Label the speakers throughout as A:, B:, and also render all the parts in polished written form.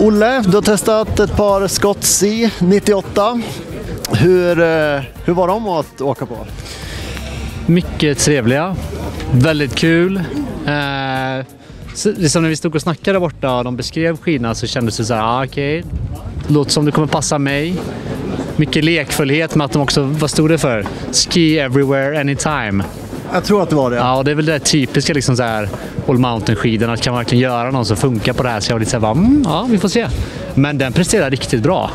A: Olle, du har testat ett par Scott C 98. Hur var de att åka på?
B: Mycket trevliga, väldigt kul. Liksom när vi stod och snackade borta och de beskrev skidorna så kändes det så här, okej, låter som det kommer passa mig. Mycket lekfullhet med att de också, vad stod det för? Ski everywhere, anytime.
A: Jag tror att det var det.
B: Ja, och det är väl det typiska liksom så här all mountain-skidorna, att kan man verkligen göra någon som funkar på det här, så jag var lite så här, ja, vi får se. Men den presterar riktigt bra.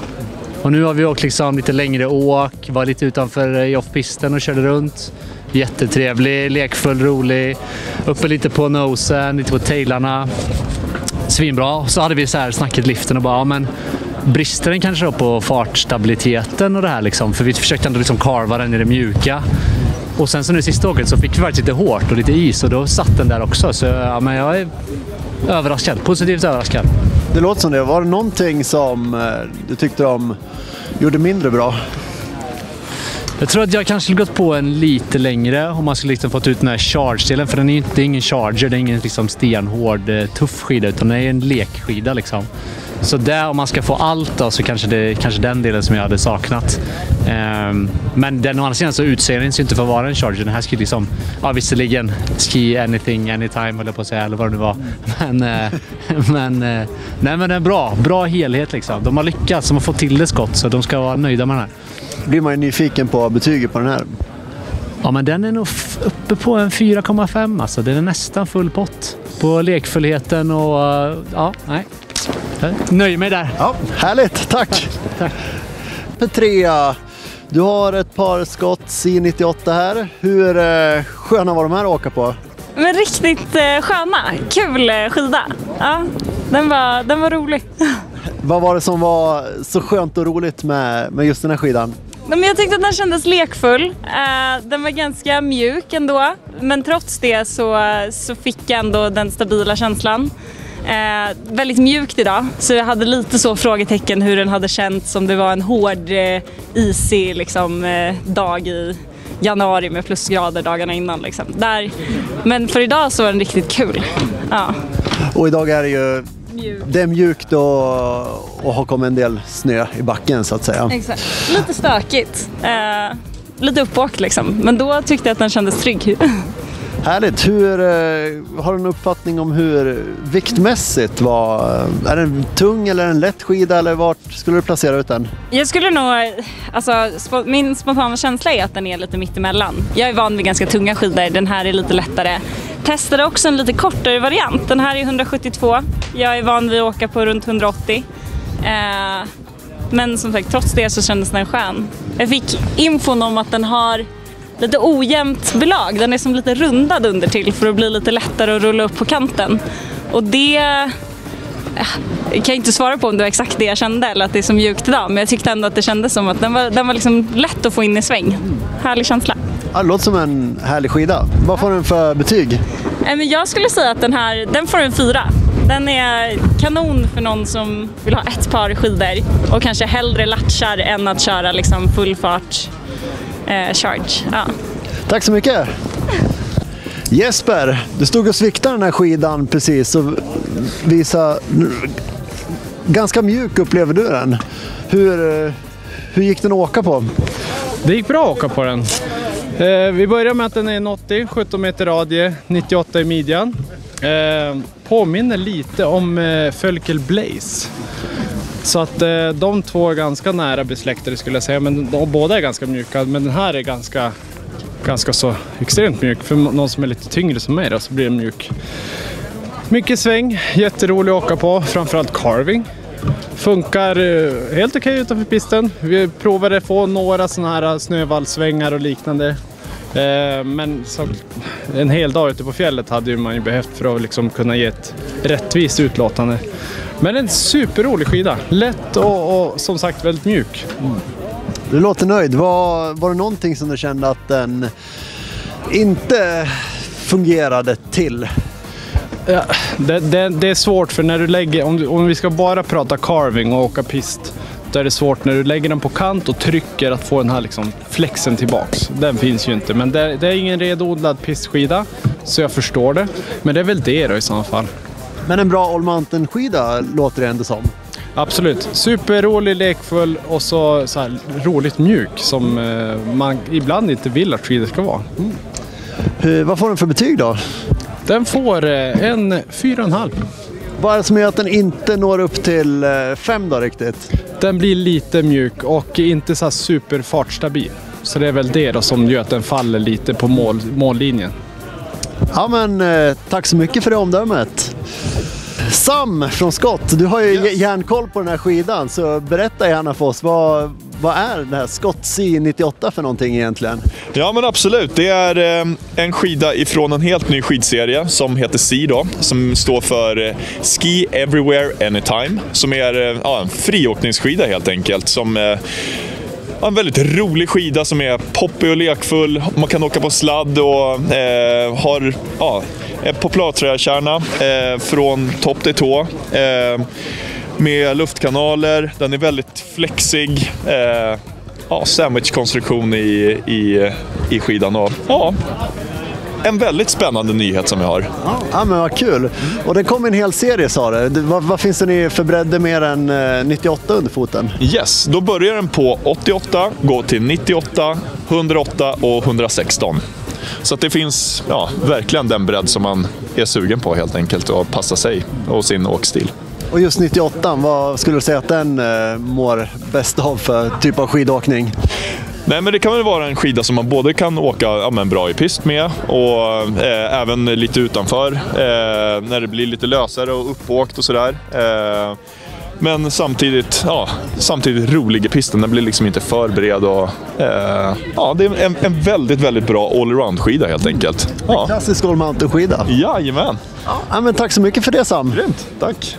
B: Och nu har vi åkt liksom lite längre åk, var lite utanför i off-pisten och körde runt. Jättetrevlig, lekfull, rolig. Uppe lite på nosen, lite på tailarna. Svinbra. Så hade vi så här snackat liften och bara, ja, men brister den kanske då på fartstabiliteten och det här liksom. För vi försökte ändå liksom carva den i det mjuka. Och sen så nu sista åket så fick vi faktiskt lite hårt och lite is och då satt den där också. Så ja, men jag är överraskad, positivt överraskad.
A: Det låter som det. Var det någonting som du tyckte de gjorde mindre bra?
B: Jag tror att jag kanske skulle gått på en lite längre om man skulle liksom fått ut den här charge-delen. För den är inte ingen charger, det är ingen liksom stenhård, tuff skida, utan det är en lekskida liksom. Så där, om man ska få allt då, så kanske det är den delen som jag hade saknat. Men den å andra sidan så utser den sig inte för att vara en charger. Den här skulle liksom, ja visserligen, ski anything, anytime höll jag på att säga, eller vad det nu var. Men den är bra helhet liksom. De har lyckats, de har fått till det skott, så de ska vara nöjda med den här.
A: Blir man ju nyfiken på betyget på den här?
B: Ja, men den är nog uppe på en 4,5 alltså. Den är nästan full pott på lekfullheten och ja, nej. Nöj mig där.
A: Ja, härligt. Tack.
B: Tack.
A: Petrea, du har ett par Scott C98 här. Hur sköna var de här att åka på?
C: Men riktigt sköna. Kul skida. Ja, den var rolig.
A: Vad var det som var så skönt och roligt med just den här skidan?
C: Men jag tyckte att den kändes lekfull. Den var ganska mjuk ändå. Men trots det så fick jag ändå den stabila känslan. Väldigt mjukt idag. Så jag hade lite så frågetecken hur den hade känts om det var en hård, isig liksom, dag i januari med plusgrader dagarna innan. Liksom. Men för idag så var den riktigt kul. Ja. Och
A: idag är det ju det är mjukt och har kommit en del snö i backen så att säga.
C: Exakt. Lite stökigt. Lite uppåkt liksom. Men då tyckte jag att den kändes trygg.
A: Härligt. Har du en uppfattning om hur viktmässigt var? Är den tung eller en lätt skida eller vart skulle du placera ut den?
C: Jag skulle nog, alltså min spontana känsla är att den är lite mittemellan. Jag är van vid ganska tunga skidor, den här är lite lättare. Testade också en lite kortare variant, den här är 172. Jag är van vid att åka på runt 180. Men som sagt, trots det så kändes den skön. Jag fick infon om att den har lite ojämnt belag. Den är som lite rundad under till för att bli lite lättare att rulla upp på kanten. Och det kan jag inte svara på om det var exakt det jag kände eller att det är så mjukt idag. Men jag tyckte ändå att det kändes som att den var liksom lätt att få in i sväng. Härlig känsla.
A: Ja, det låter som en härlig skida. Vad får den för betyg?
C: Men jag skulle säga att den får en 4. Den är kanon för någon som vill ha ett par skidor och kanske hellre latchar än att köra liksom full fart charge. Ja.
A: Tack så mycket. Jesper, du stod och sviktade den här skidan precis och visa ganska mjuk upplever du den. Hur gick den att åka på?
D: Det gick bra att åka på den. Vi börjar med att den är 80, 17 meter radie, 98 i midjan. Påminner lite om Völkel Blaze. Så att de två är ganska nära besläktade skulle jag säga. Men båda är ganska mjuka. Men den här är ganska så extremt mjuk. För någon som är lite tyngre som mig då, så blir den mjuk. Mycket sväng, jätterolig att åka på. Framförallt carving. Funkar helt okej utanför pisten. Vi provade få några sådana här snövallsvängar och liknande. Men så, en hel dag ute på fjället hade man ju behövt för att liksom kunna ge ett rättvist utlåtande. Men en superrolig skida. Lätt och som sagt väldigt mjuk.
A: Du låter nöjd. Var det någonting som du kände att den inte fungerade till?
D: Ja, det är svårt för när du lägger, om vi ska bara prata carving och åka pist, då är det svårt när du lägger den på kant och trycker att få den här liksom flexen tillbaks. Den finns ju inte, men det är ingen redodlad pistskida, så jag förstår det. Men det är väl det då i sådana fall.
A: Men en bra all mountain skida låter det ändå som.
D: Absolut. Superrolig, lekfull och så här roligt mjuk som man ibland inte vill att skidor ska vara.
A: Vad får den för betyg då?
D: Den får en 4,5.
A: Vad är det som gör att den inte når upp till 5 då riktigt?
D: Den blir lite mjuk och inte så här superfartstabil. Så det är väl det då som gör att den faller lite på mållinjen.
A: Ja, men tack så mycket för det omdömet. Sam från Scott, du har ju järnkoll på den här skidan, så berätta gärna för oss, vad är den här Scott C98 för någonting egentligen?
E: Ja, men absolut, det är en skida ifrån en helt ny skidserie som heter C då, som står för Ski Everywhere Anytime, som är en friåkningsskida helt enkelt, som en väldigt rolig skida som är poppig och lekfull. Man kan åka på sladd och har poplarträkärna från topp till tå. Med luftkanaler. Den är väldigt flexig. Sandwichkonstruktion i skidan. Och, en väldigt spännande nyhet som vi har.
A: Ja, men vad kul. Och den kom en hel serie, sa du. Vad finns det för bredder mer än 98 under foten?
E: Yes, då börjar den på 88, går till 98, 108 och 116. Så att det finns verkligen den bredd som man är sugen på helt enkelt och passa sig och sin åkstil.
A: Och just 98, vad skulle du säga att den mår bäst av för typ av skidåkning?
E: Nej, men det kan väl vara en skida som man både kan åka bra i pist med och även lite utanför när det blir lite lösare och uppåkt och sådär. Men samtidigt rolig i pisten. Den blir liksom inte för bred och det är en väldigt, väldigt bra allround-skida helt enkelt.
A: En klassisk all mountain-skida.
E: Jajamän.
A: Ja, men tack så mycket för det, Sam.
E: Grymt, tack.